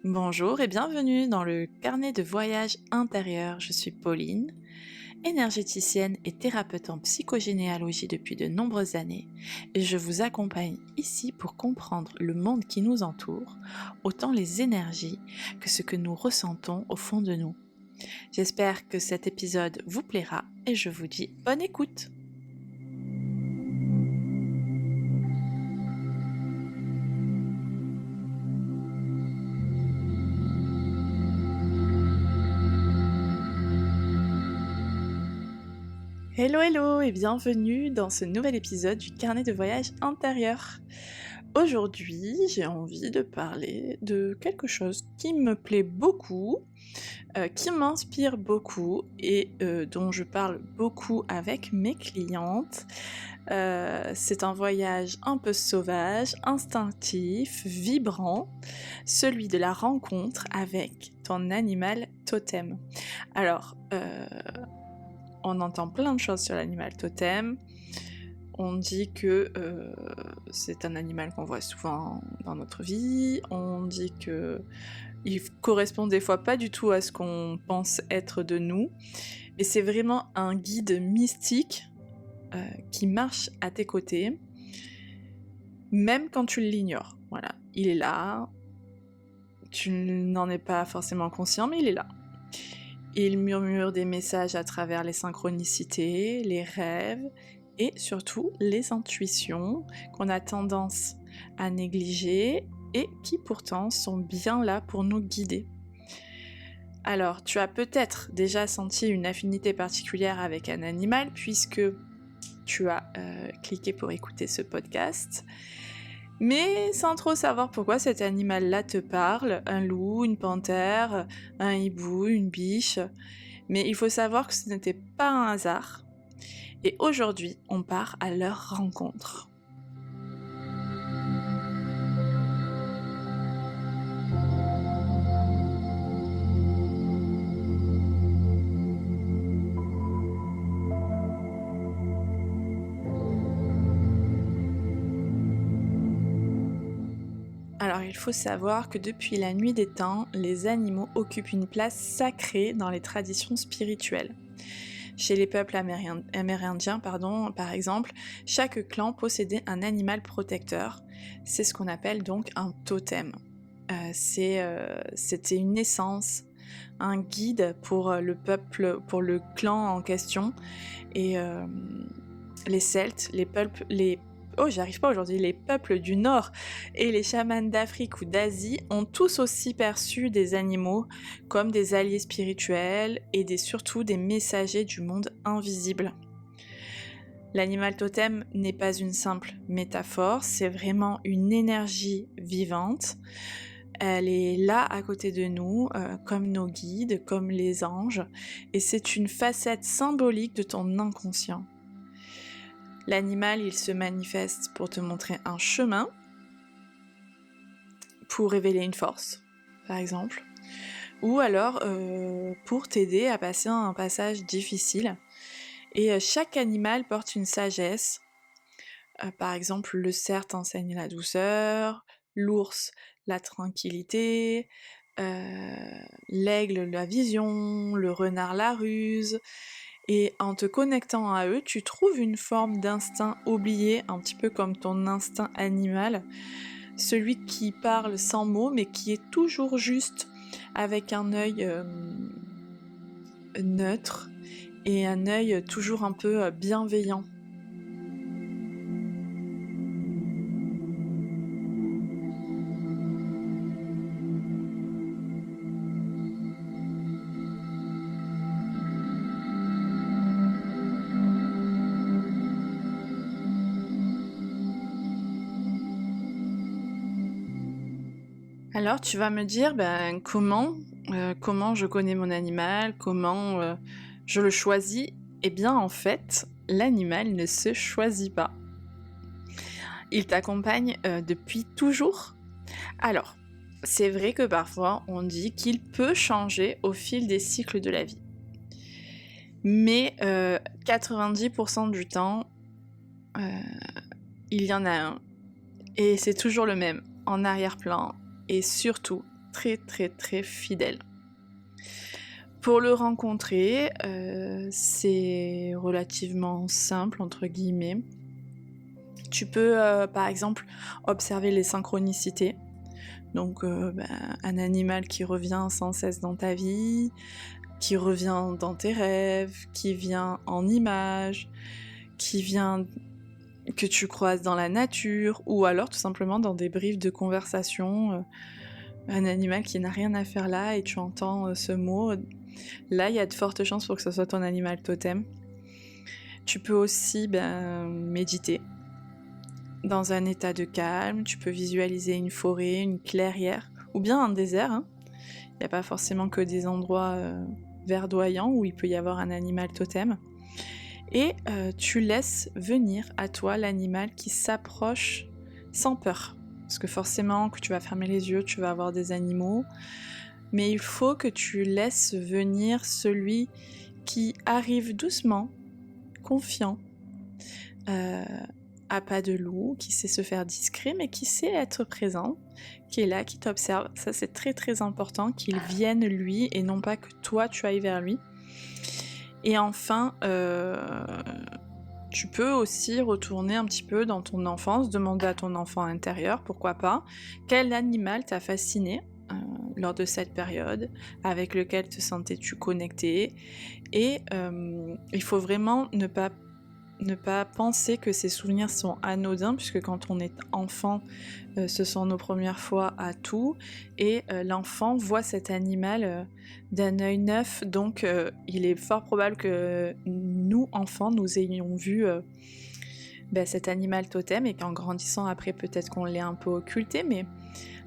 Bonjour et bienvenue dans le carnet de voyage intérieur. Je suis Pauline, énergéticienne et thérapeute en psychogénéalogie depuis de nombreuses années et je vous accompagne ici pour comprendre le monde qui nous entoure, autant les énergies que ce que nous ressentons au fond de nous. J'espère que cet épisode vous plaira et je vous dis bonne écoute. Hello et bienvenue dans ce nouvel épisode du carnet de voyage intérieur. Aujourd'hui, j'ai envie de parler de quelque chose qui me plaît beaucoup, qui m'inspire beaucoup et dont je parle beaucoup avec mes clientes. C'est un voyage un peu sauvage, instinctif, vibrant, celui de la rencontre avec ton animal totem. Alors, on entend plein de choses sur l'animal totem. On dit que c'est un animal qu'on voit souvent dans notre vie. On dit qu'il correspond des fois pas du tout à ce qu'on pense être de nous. Mais c'est vraiment un guide mystique qui marche à tes côtés, même quand tu l'ignores. Voilà, il est là. Tu n'en es pas forcément conscient, mais il est là. Il murmure des messages à travers les synchronicités, les rêves et surtout les intuitions qu'on a tendance à négliger et qui pourtant sont bien là pour nous guider. Alors, tu as peut-être déjà senti une affinité particulière avec un animal puisque tu as cliqué pour écouter ce podcast. Mais sans trop savoir pourquoi cet animal-là te parle, un loup, une panthère, un hibou, une biche. Mais il faut savoir que ce n'était pas un hasard. Et aujourd'hui, on part à leur rencontre. Alors il faut savoir que depuis la nuit des temps, les animaux occupent une place sacrée dans les traditions spirituelles. Chez les peuples amérindiens, par exemple, chaque clan possédait un animal protecteur. C'est ce qu'on appelle donc un totem. C'était une essence, un guide pour le peuple, pour le clan en question. Et les Celtes, les peuples du Nord et les chamans d'Afrique ou d'Asie ont tous aussi perçu des animaux comme des alliés spirituels et surtout des messagers du monde invisible. L'animal totem n'est pas une simple métaphore, c'est vraiment une énergie vivante. Elle est là à côté de nous, comme nos guides, comme les anges, et c'est une facette symbolique de ton inconscient. L'animal, il se manifeste pour te montrer un chemin, pour révéler une force, par exemple, ou alors pour t'aider à passer un passage difficile. Et chaque animal porte une sagesse. Par exemple, le cerf t'enseigne la douceur, l'ours la tranquillité, l'aigle la vision, le renard la ruse. Et en te connectant à eux, tu trouves une forme d'instinct oublié, un petit peu comme ton instinct animal, celui qui parle sans mots mais qui est toujours juste, avec un œil neutre et un œil toujours un peu bienveillant. Alors tu vas me dire, comment je connais mon animal, comment je le choisis. Eh bien en fait, l'animal ne se choisit pas. Il t'accompagne depuis toujours. Alors, c'est vrai que parfois on dit qu'il peut changer au fil des cycles de la vie. Mais 90% du temps, il y en a un. Et c'est toujours le même, en arrière-plan. Et surtout, très très très fidèle. Pour le rencontrer, c'est relativement simple, entre guillemets. Tu peux, par exemple, observer les synchronicités. Donc, un animal qui revient sans cesse dans ta vie, qui revient dans tes rêves, qui vient en images, qui vient que tu croises dans la nature, ou alors tout simplement dans des briefs de conversation. Un animal qui n'a rien à faire là et tu entends ce mot. Là, il y a de fortes chances pour que ce soit ton animal totem. Tu peux aussi méditer dans un état de calme. Tu peux visualiser une forêt, une clairière ou bien un désert. Il n'y a pas forcément que des endroits verdoyants où il peut y avoir un animal totem. Et tu laisses venir à toi l'animal qui s'approche sans peur. Parce que forcément, que tu vas fermer les yeux, tu vas avoir des animaux. Mais il faut que tu laisses venir celui qui arrive doucement, confiant, à pas de loup, qui sait se faire discret, mais qui sait être présent, qui est là, qui t'observe. Ça, c'est très très important, qu'il vienne lui et non pas que toi tu ailles vers lui. Et enfin, tu peux aussi retourner un petit peu dans ton enfance, demander à ton enfant intérieur, pourquoi pas, quel animal t'a fasciné lors de cette période, avec lequel te sentais-tu connecté. Et il faut vraiment ne pas penser que ces souvenirs sont anodins, puisque quand on est enfant, ce sont nos premières fois à tout, et l'enfant voit cet animal d'un œil neuf, donc il est fort probable que nous, enfants, nous ayons vu cet animal totem, et qu'en grandissant après, peut-être qu'on l'ait un peu occulté, mais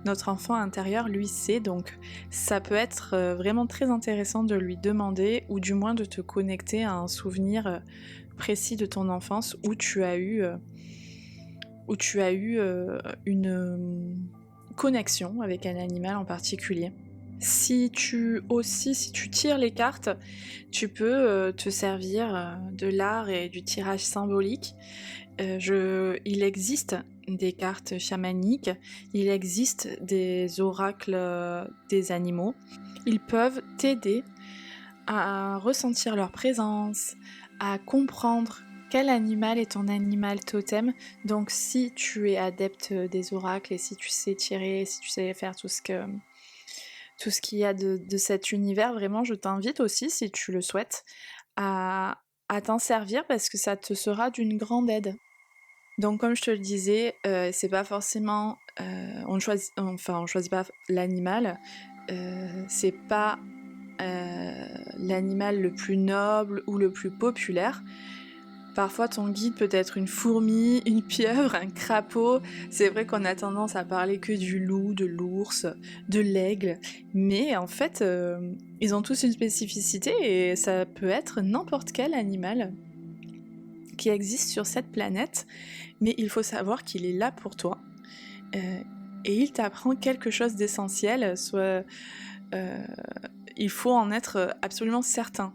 notre enfant intérieur, lui, sait, donc ça peut être vraiment très intéressant de lui demander, ou du moins de te connecter à un souvenir précis de ton enfance où tu as eu une connexion avec un animal en particulier. Si tu tires les cartes, tu peux te servir de l'art et du tirage symbolique. Il existe des cartes chamaniques, il existe des oracles des animaux. Ils peuvent t'aider à ressentir leur présence, à comprendre quel animal est ton animal totem. Donc si tu es adepte des oracles et si tu sais tirer, si tu sais faire tout ce qu'il y a de cet univers, vraiment je t'invite aussi, si tu le souhaites, à t'en servir, parce que ça te sera d'une grande aide. Donc comme je te le disais, c'est pas forcément... on choisit pas l'animal, c'est pas l'animal le plus noble ou le plus populaire. Parfois ton guide peut être une fourmi, une pieuvre, un crapaud. C'est vrai qu'on a tendance à parler que du loup, de l'ours, de l'aigle, mais en fait ils ont tous une spécificité et ça peut être n'importe quel animal qui existe sur cette planète, mais il faut savoir qu'il est là pour toi et il t'apprend quelque chose d'essentiel, il faut en être absolument certain.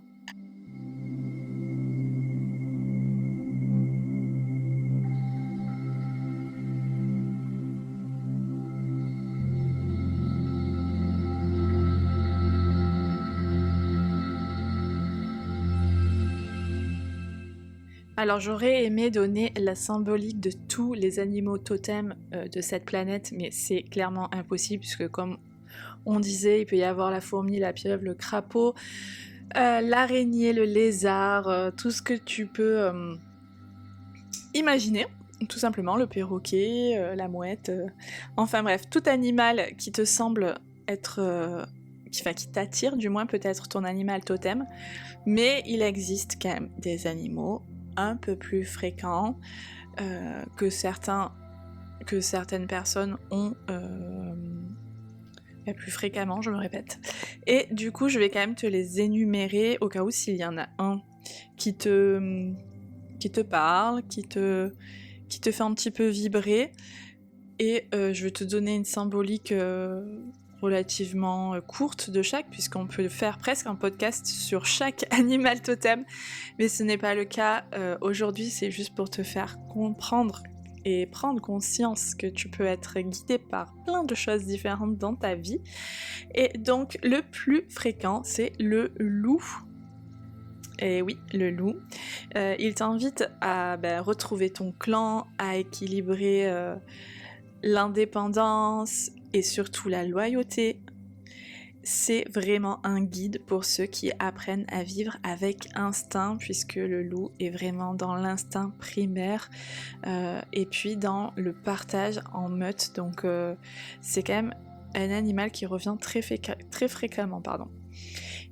Alors j'aurais aimé donner la symbolique de tous les animaux totems de cette planète, mais c'est clairement impossible, puisque comme on disait, il peut y avoir la fourmi, la pieuvre, le crapaud, l'araignée, le lézard, tout ce que tu peux imaginer, tout simplement, le perroquet, la mouette, enfin bref, tout animal qui te semble être... qui t'attire, du moins peut-être ton animal totem, mais il existe quand même des animaux un peu plus fréquents que certaines personnes ont plus fréquemment, je me répète. Et du coup, je vais quand même te les énumérer au cas où s'il y en a un qui te parle, qui te fait un petit peu vibrer. Et je vais te donner une symbolique relativement courte de chaque, puisqu'on peut faire presque un podcast sur chaque animal totem, mais ce n'est pas le cas aujourd'hui, c'est juste pour te faire comprendre et prendre conscience que tu peux être guidé par plein de choses différentes dans ta vie. Et donc le plus fréquent, c'est le loup. Et oui, le loup. Il t'invite à retrouver ton clan, à équilibrer l'indépendance et surtout la loyauté. C'est vraiment un guide pour ceux qui apprennent à vivre avec instinct, puisque le loup est vraiment dans l'instinct primaire et puis dans le partage en meute. Donc c'est quand même un animal qui revient très fréquemment.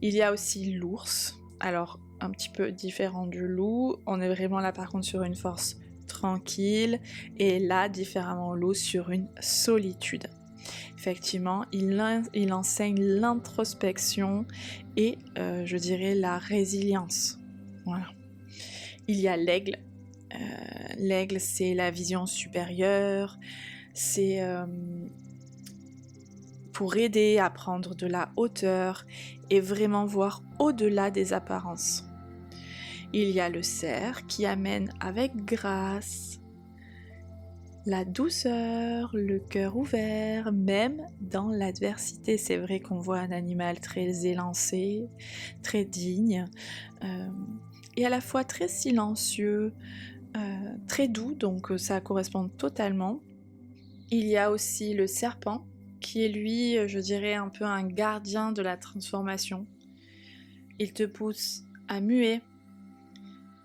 Il y a aussi l'ours. Alors un petit peu différent du loup. On est vraiment là par contre sur une force tranquille et là différemment au loup sur une solitude. Effectivement, il enseigne l'introspection et je dirais la résilience. Voilà. Il y a l'aigle. L'aigle, c'est la vision supérieure, c'est pour aider à prendre de la hauteur et vraiment voir au-delà des apparences. Il y a le cerf qui amène avec grâce la douceur, le cœur ouvert, même dans l'adversité. C'est vrai qu'on voit un animal très élancé, très digne, et à la fois très silencieux, très doux, donc ça correspond totalement. Il y a aussi le serpent, qui est lui, je dirais, un peu un gardien de la transformation. Il te pousse à muer,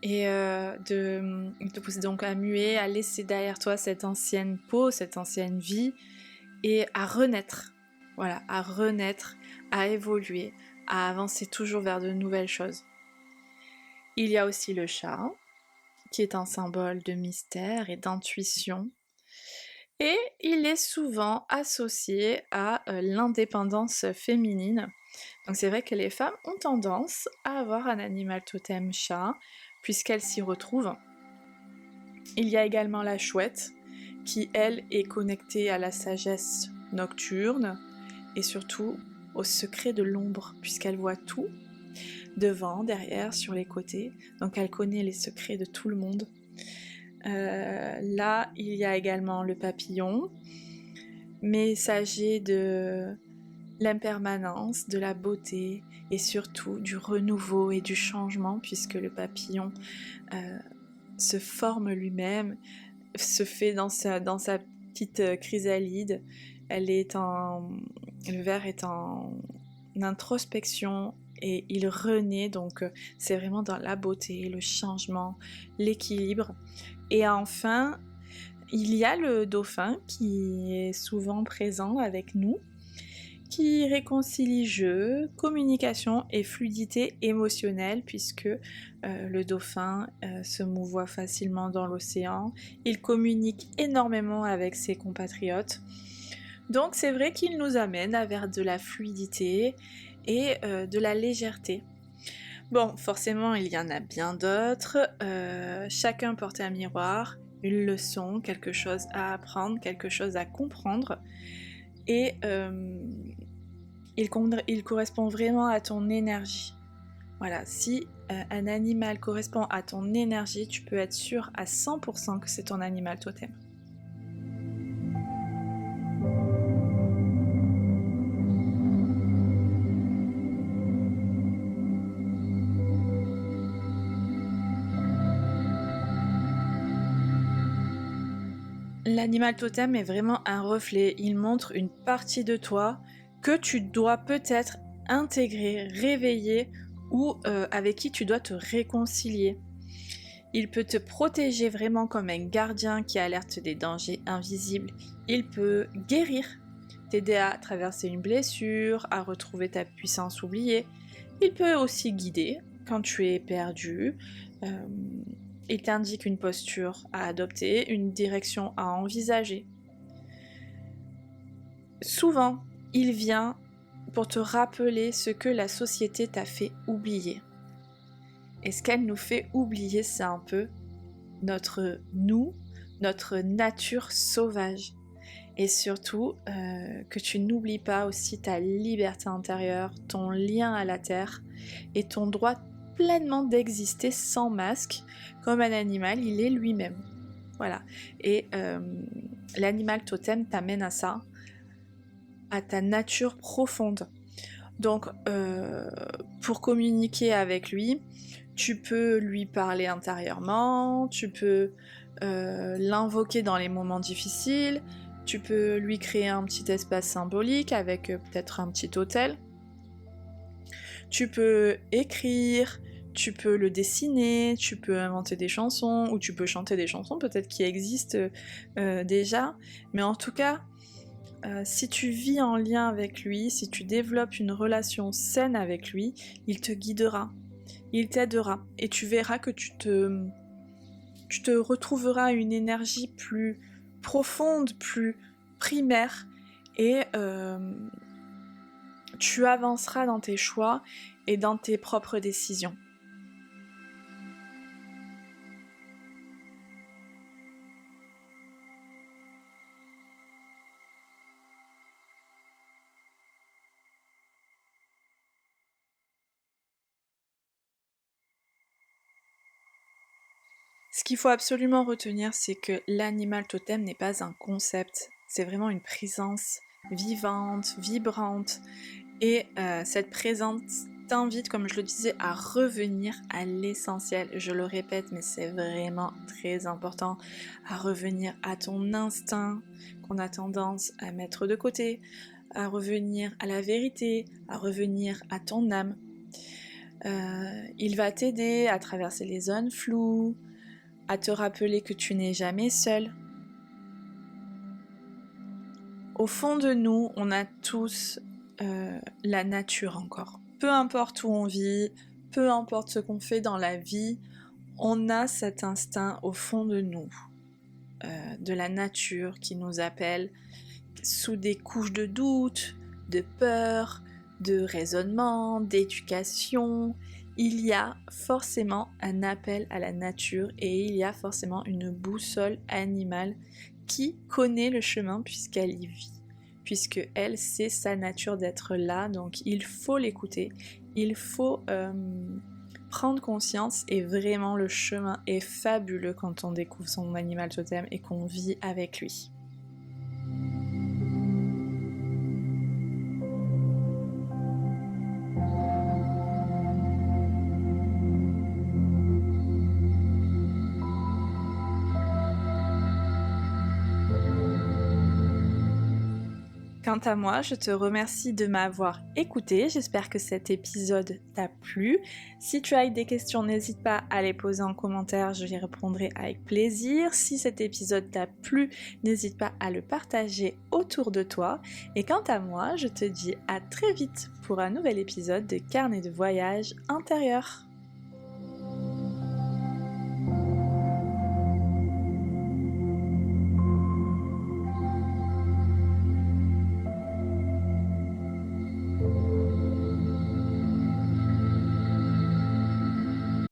et il te pousse donc à muer, à laisser derrière toi cette ancienne peau, cette ancienne vie, et à renaître. Voilà, à renaître, à évoluer, à avancer toujours vers de nouvelles choses. Il y a aussi le chat, qui est un symbole de mystère et d'intuition. Et il est souvent associé à l'indépendance féminine. Donc c'est vrai que les femmes ont tendance à avoir un animal totem chat, puisqu'elles s'y retrouvent. Il y a également la chouette, qui elle est connectée à la sagesse nocturne, et surtout au secret de l'ombre, puisqu'elle voit tout, devant, derrière, sur les côtés, donc elle connaît les secrets de tout le monde. Là, il y a également le papillon, messager de l'impermanence, de la beauté et surtout du renouveau et du changement, puisque le papillon se forme lui-même, se fait dans sa petite chrysalide. Le ver est en introspection et il renaît, donc c'est vraiment dans la beauté, le changement, l'équilibre. Et enfin, il y a le dauphin qui est souvent présent avec nous, qui réconcilie jeu, communication et fluidité émotionnelle, puisque le dauphin se mouvoie facilement dans l'océan, il communique énormément avec ses compatriotes. Donc c'est vrai qu'il nous amène vers de la fluidité et de la légèreté. Bon, forcément, il y en a bien d'autres. Chacun porte un miroir, une leçon, quelque chose à apprendre, quelque chose à comprendre. Et il correspond vraiment à ton énergie. Voilà, si un animal correspond à ton énergie, tu peux être sûr à 100% que c'est ton animal totem. L'animal totem est vraiment un reflet, il montre une partie de toi que tu dois peut-être intégrer, réveiller ou avec qui tu dois te réconcilier. Il peut te protéger vraiment comme un gardien qui alerte des dangers invisibles. Il peut guérir, t'aider à traverser une blessure, à retrouver ta puissance oubliée. Il peut aussi guider quand tu es perdu. Il t'indique une posture à adopter, une direction à envisager. Souvent, il vient pour te rappeler ce que la société t'a fait oublier. Et ce qu'elle nous fait oublier, c'est un peu notre nous, notre nature sauvage. Et surtout, que tu n'oublies pas aussi ta liberté intérieure, ton lien à la terre et ton droit pleinement d'exister sans masque, comme un animal, il est lui-même. Voilà. Et l'animal totem t'amène à ça, à ta nature profonde. Donc, pour communiquer avec lui, tu peux lui parler intérieurement, tu peux l'invoquer dans les moments difficiles, tu peux lui créer un petit espace symbolique avec peut-être un petit autel. Tu peux écrire, tu peux le dessiner, tu peux inventer des chansons, ou tu peux chanter des chansons peut-être qui existent déjà. Mais en tout cas, si tu vis en lien avec lui, si tu développes une relation saine avec lui, il te guidera, il t'aidera, et tu verras que tu te retrouveras une énergie plus profonde, plus primaire, et tu avanceras dans tes choix et dans tes propres décisions. Ce qu'il faut absolument retenir, c'est que l'animal totem n'est pas un concept, c'est vraiment une présence vivante, vibrante, et cette présence t'invite, comme je le disais, à revenir à l'essentiel. Je le répète, mais c'est vraiment très important, à revenir à ton instinct qu'on a tendance à mettre de côté, à revenir à la vérité, à revenir à ton âme. Il va t'aider à traverser les zones floues, à te rappeler que tu n'es jamais seul. Au fond de nous, on a tous la nature encore. Peu importe où on vit, peu importe ce qu'on fait dans la vie, on a cet instinct au fond de nous, de la nature qui nous appelle sous des couches de doute, de peur, de raisonnement, d'éducation. Il y a forcément un appel à la nature et il y a forcément une boussole animale qui connaît le chemin puisqu'elle y vit, puisque elle, c'est sa nature d'être là, donc il faut l'écouter, il faut prendre conscience, et vraiment le chemin est fabuleux quand on découvre son animal totem et qu'on vit avec lui. Quant à moi, je te remercie de m'avoir écouté. J'espère que cet épisode t'a plu. Si tu as des questions, n'hésite pas à les poser en commentaire, je y répondrai avec plaisir. Si cet épisode t'a plu, n'hésite pas à le partager autour de toi. Et quant à moi, je te dis à très vite pour un nouvel épisode de Carnet de voyage intérieur.